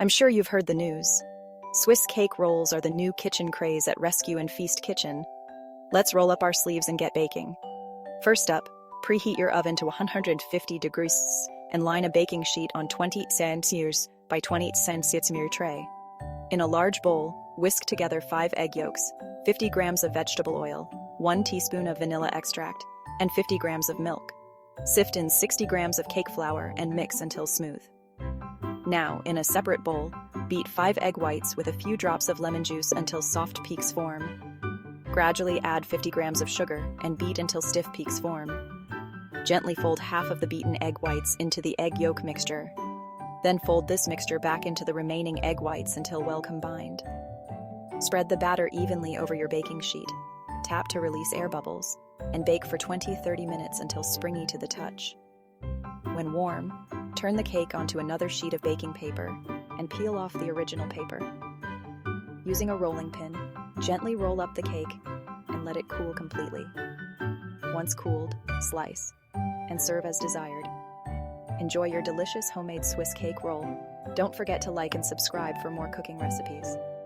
I'm sure you've heard the news. Swiss cake rolls are the new kitchen craze at Rescue and Feast Kitchen. Let's roll up our sleeves and get baking. First up, preheat your oven to 150 degrees and line a baking sheet on 20 centimeters by 20 centimeter tray. In a large bowl, whisk together 5 egg yolks, 50 grams of vegetable oil, 1 teaspoon of vanilla extract, and 50 grams of milk. Sift in 60 grams of cake flour and mix until smooth. Now, in a separate bowl, beat 5 egg whites with a few drops of lemon juice until soft peaks form. Gradually add 50 grams of sugar and beat until stiff peaks form. Gently fold half of the beaten egg whites into the egg yolk mixture. Then fold this mixture back into the remaining egg whites until well combined. Spread the batter evenly over your baking sheet. Tap to release air bubbles, and bake for 20-30 minutes until springy to the touch. When warm, turn the cake onto another sheet of baking paper and peel off the original paper. Using a rolling pin, gently roll up the cake and let it cool completely. Once cooled, slice and serve as desired. Enjoy your delicious homemade Swiss cake roll. Don't forget to like and subscribe for more cooking recipes.